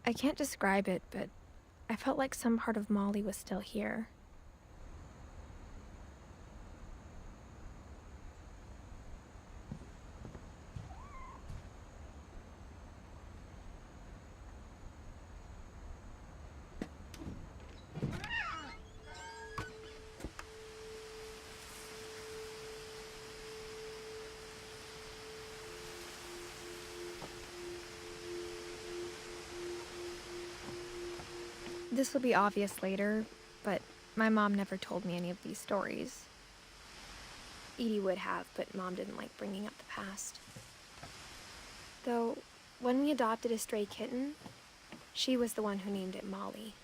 I can't describe it, but I felt like some part of Molly was still here. This will be obvious later, but my mom never told me any of these stories. Edie would have, but Mom didn't like bringing up the past. Though, when we adopted a stray kitten, she was the one who named it Molly.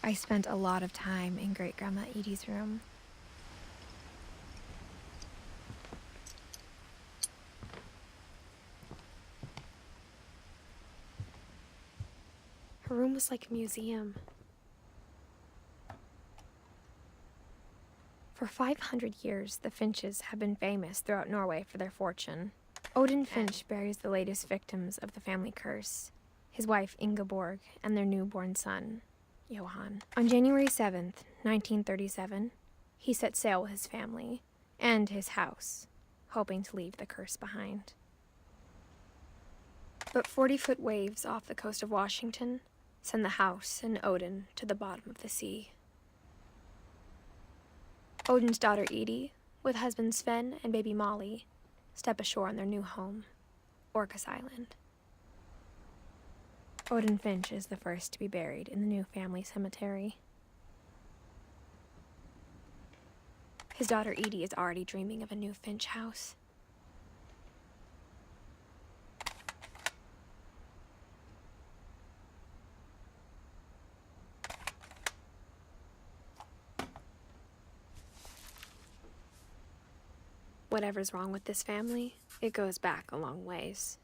I spent a lot of time in Great-Grandma Edie's room. Her room was like a museum. For 500 years, the Finches have been famous throughout Norway for their fortune. Odin Finch buries the latest victims of the family curse, his wife Ingeborg and their newborn son, Johan. On January 7th, 1937, he set sail with his family and his house, hoping to leave the curse behind. But 40-foot waves off the coast of Washington send the house and Odin to the bottom of the sea. Odin's daughter Edie, with husband Sven and baby Molly, step ashore on their new home, Orcas Island. Odin Finch is the first to be buried in the new family cemetery. His daughter Edie is already dreaming of a new Finch house. Whatever's wrong with this family, it goes back a long ways.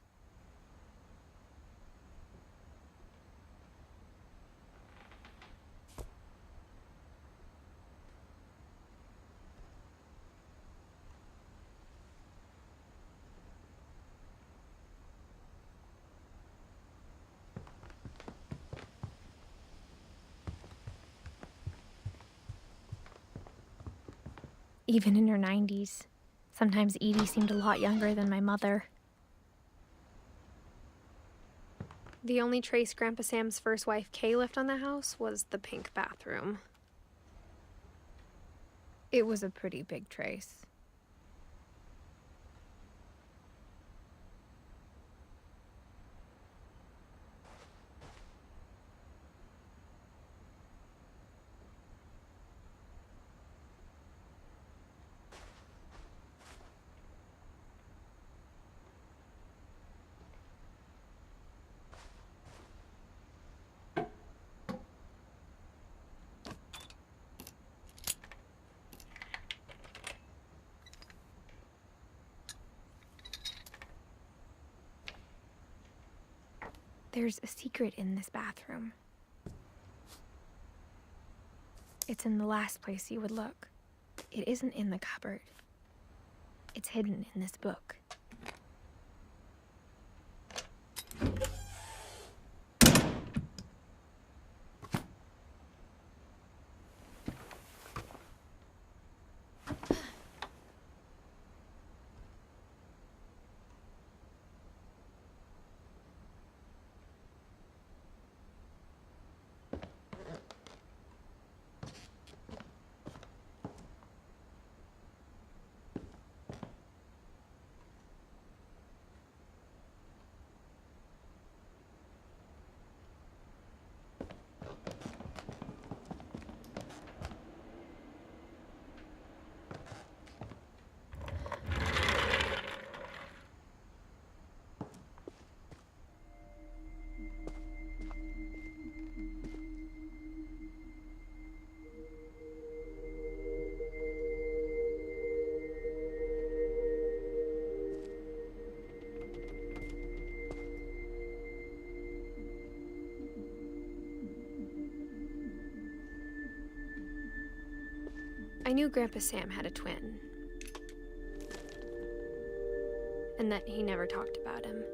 Even in her 90s, sometimes Edie seemed a lot younger than my mother. The only trace Grandpa Sam's first wife, Kay, left on the house was the pink bathroom. It was a pretty big trace. There's a secret in this bathroom. It's in the last place you would look. It isn't in the cupboard. It's hidden in this book. I knew Grandpa Sam had a twin, and that he never talked about him.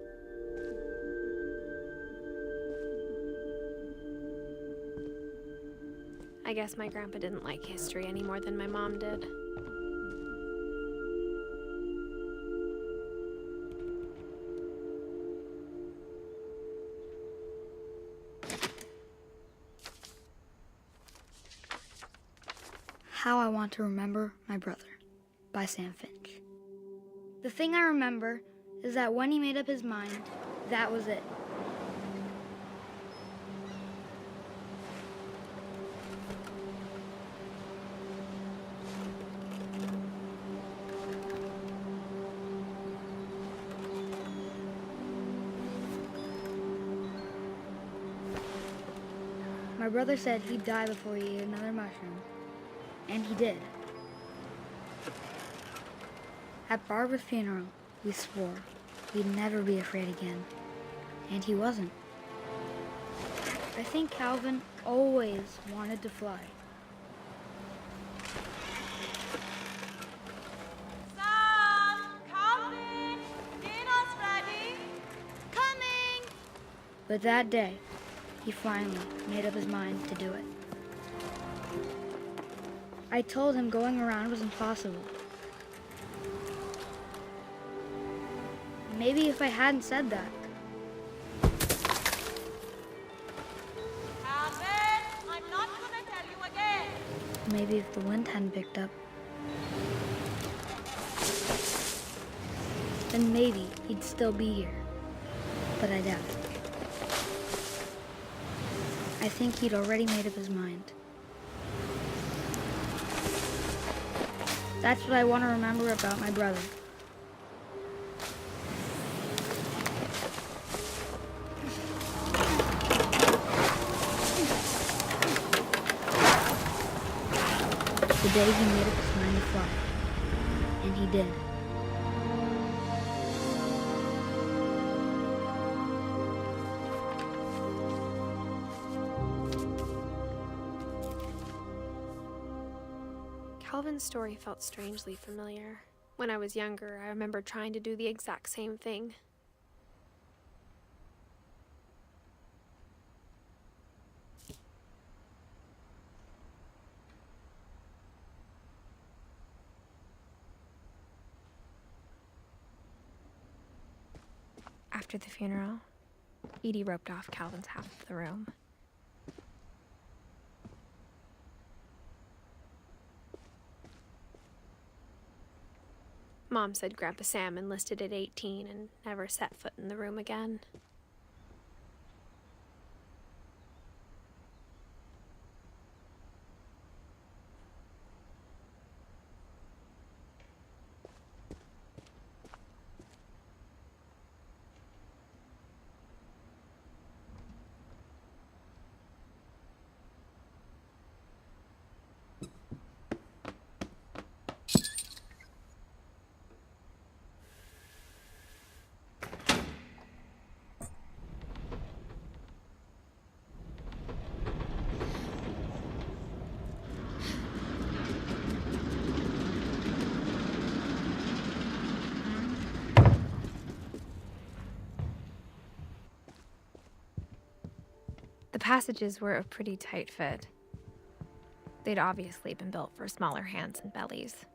I guess my grandpa didn't like history any more than my mom did. How I Want to Remember My Brother by Sam Finch. The thing I remember is that when he made up his mind, that was it. My brother said he'd die before he ate another mushroom. And he did. At Barbara's funeral, we swore we'd never be afraid again. And he wasn't. I think Calvin always wanted to fly. Sam! Calvin! Dinner's ready! Coming! But that day, he finally made up his mind to do it. I told him going around was impossible. Maybe if I hadn't said that. Calvin! I'm not gonna tell you again! Maybe if the wind hadn't picked up. Then maybe he'd still be here. But I doubt it. I think he'd already made up his mind. That's what I want to remember about my brother. The day he made up his mind to fly. And he did. Calvin's story felt strangely familiar. When I was younger, I remember trying to do the exact same thing. After the funeral, Edie roped off Calvin's half of the room. Mom said Grandpa Sam enlisted at 18 and never set foot in the room again. The passages were a pretty tight fit. They'd obviously been built for smaller hands and bellies.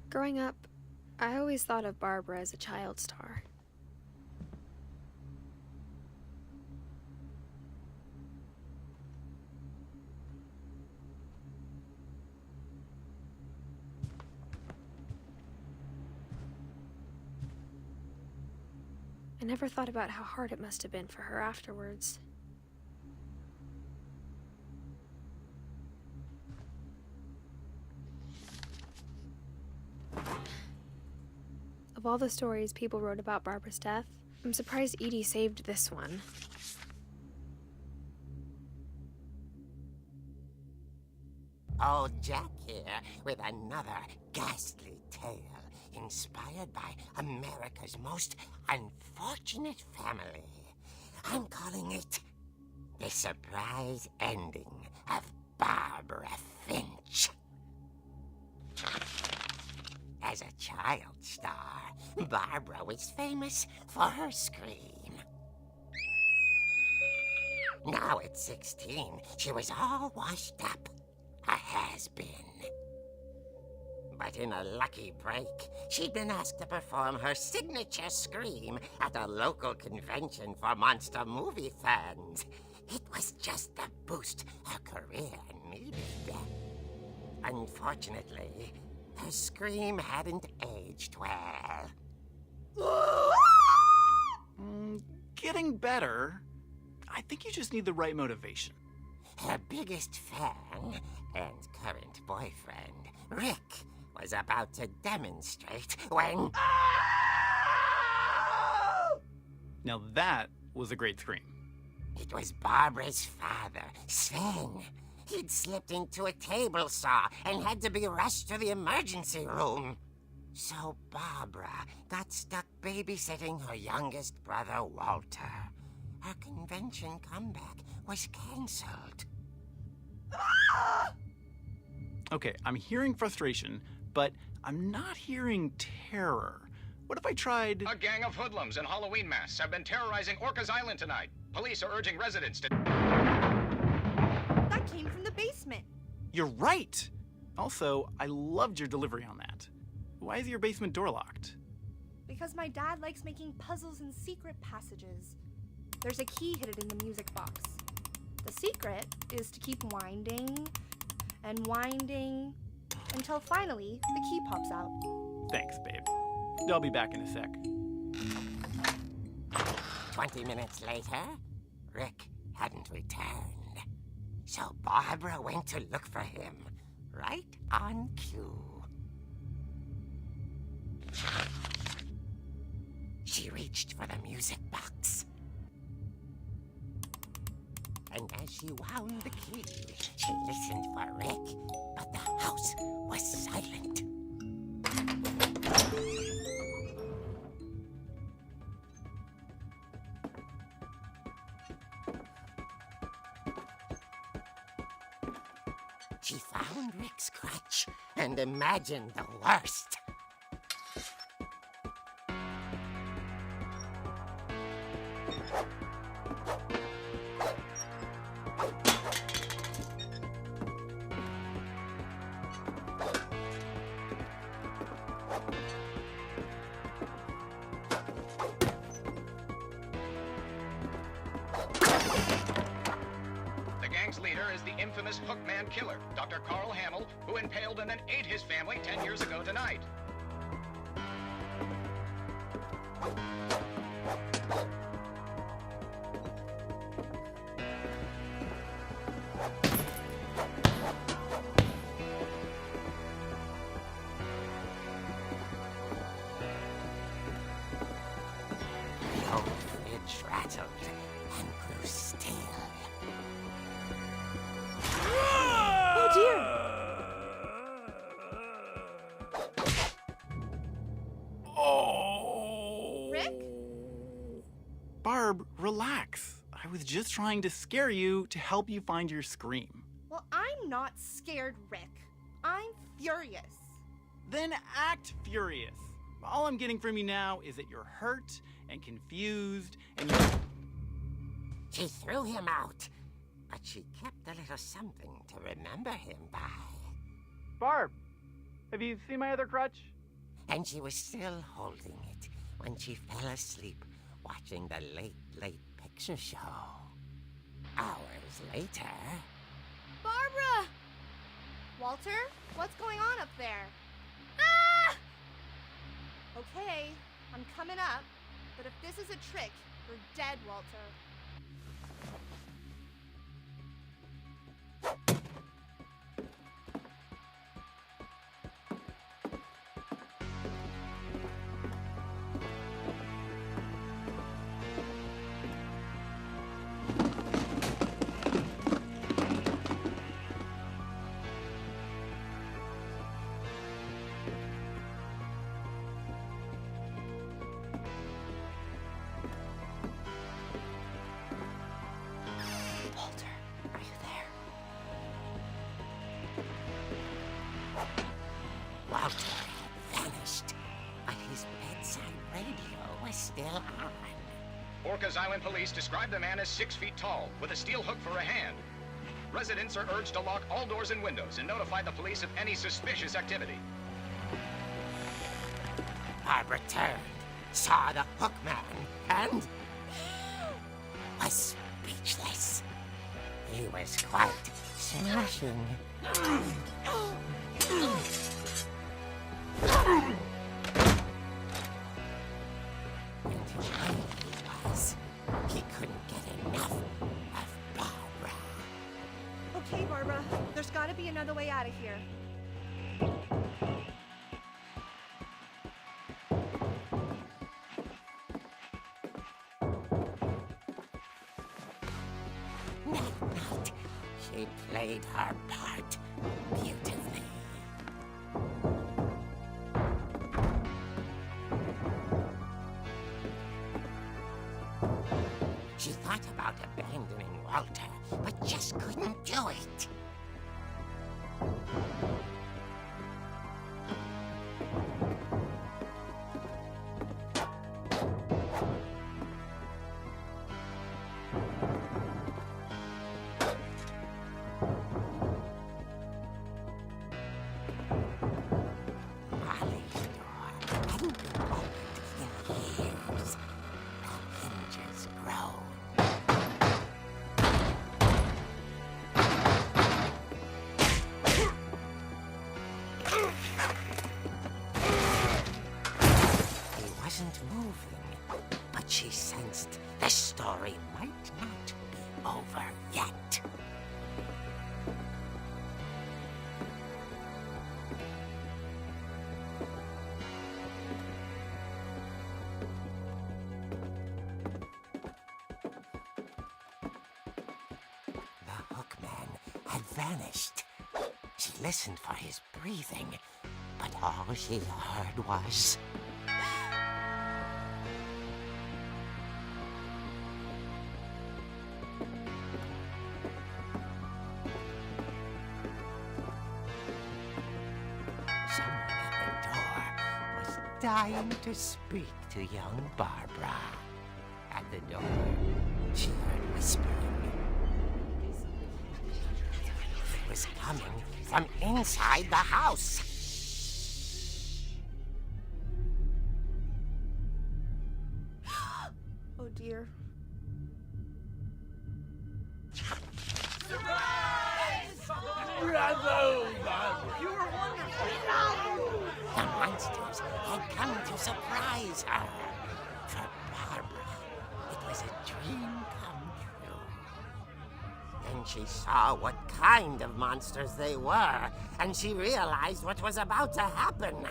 Growing up, I always thought of Barbara as a child star. I never thought about how hard it must have been for her afterwards. Of all the stories people wrote about Barbara's death, I'm surprised Edie saved this one. Old Jack here with another ghastly tale inspired by America's most unfortunate family. I'm calling it The Surprise Ending of Barbara Finch. As a child star, Barbara was famous for her scream. Now at 16, she was all washed up. A has-been. But in a lucky break, she'd been asked to perform her signature scream at a local convention for monster movie fans. It was just the boost her career needed. Unfortunately, her scream hadn't aged well. Getting better. I think you just need the right motivation. Her biggest fan and current boyfriend, Rick, was about to demonstrate when... Now that was a great scream. It was Barbara's father, Sven. He'd slipped into a table saw and had to be rushed to the emergency room. So Barbara got stuck babysitting her youngest brother, Walter. Her convention comeback was cancelled. Okay, I'm hearing frustration, but I'm not hearing terror. What if I tried... A gang of hoodlums in Halloween masks have been terrorizing Orcas Island tonight. Police are urging residents to... That came from the basement. You're right! Also, I loved your delivery on that. Why is your basement door locked? Because my dad likes making puzzles and secret passages. There's a key hidden in the music box. The secret is to keep winding and winding until finally the key pops out. Thanks, babe. I'll be back in a sec. 20 minutes later, Rick hadn't returned. So Barbara went to look for him, right on cue. She reached for the music box. And as she wound the key, she listened for Rick, but the house was silent. She found Rick's crutch and imagined the worst. The gang's leader is the infamous Hookman killer, Dr. Carl Hamill, who impaled and then ate his family 10 years ago tonight. The old fridge rattled and grew still. Oh dear! Oh! Rick? Barb, relax. I was just trying to scare you to help you find your scream. Well, I'm not scared, Rick. I'm furious. Then act furious. All I'm getting from you now is that you're hurt and confused and you... She threw him out, but she kept a little something to remember him by. Barb, have you seen my other crutch? and she was still holding it when she fell asleep watching the late picture show. Hours later... Barbara! Walter, what's going on up there? Ah! Okay, I'm coming up, but if this is a trick, you're dead, Walter. Walter, are you there? Walter had vanished, but his bedside radio was still on. Orcas Island police describe the man as 6 feet tall, with a steel hook for a hand. Residents are urged to lock all doors and windows and notify the police of any suspicious activity. Barbara turned, saw the hook man, and was speechless. He was quite smashing. And the way he was, he couldn't get enough of Barbara. Okay, Barbara, there's gotta be another way out of here. Night, she played her part beautifully. She thought about abandoning Walter, but just couldn't do it. Molly's door hadn't been opened in years. The hinges groaned. He wasn't moving, but she sensed the story might not be over yet. The hookman had vanished. She listened for his breathing, but all she heard was... someone at the door was dying to speak to young Barbara. At the door, she heard whispering. It was coming from inside the house. Oh dear. The monsters had come to surprise her. For Barbara, it was a dream come true. Then she saw what kind of monsters they were, and she realized what was about to happen.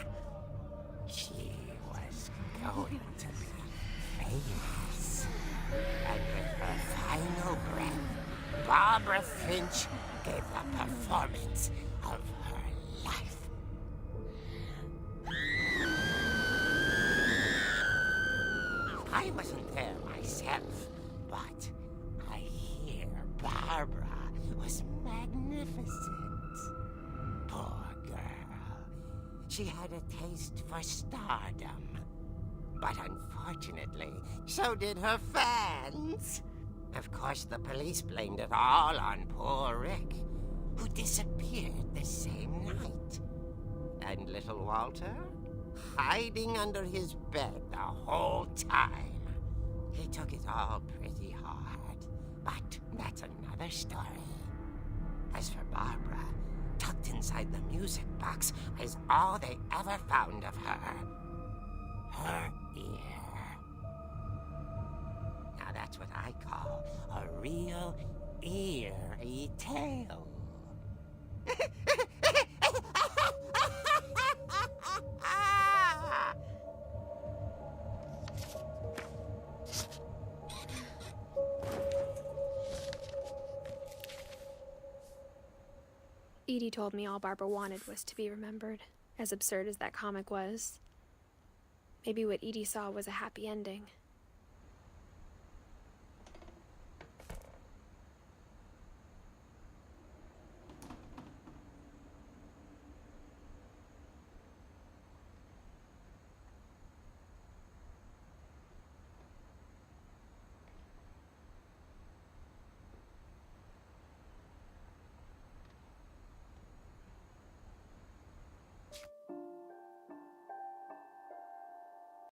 She was going to be famous. And with her final breath, Barbara Finch gave the performance of her life. I wasn't there myself, but I hear Barbara was magnificent. Poor girl. She had a taste for stardom. But unfortunately, so did her fans. Of course, the police blamed it all on poor Rick, who disappeared the same night. And little Walter? hiding under his bed the whole time. He took it all pretty hard, but that's another story. As for Barbara, tucked inside the music box is all they ever found of her. Her ear. Now that's what I call a real eerie tale. Edie told me all Barbara wanted was to be remembered, as absurd as that comic was. Maybe what Edie saw was a happy ending.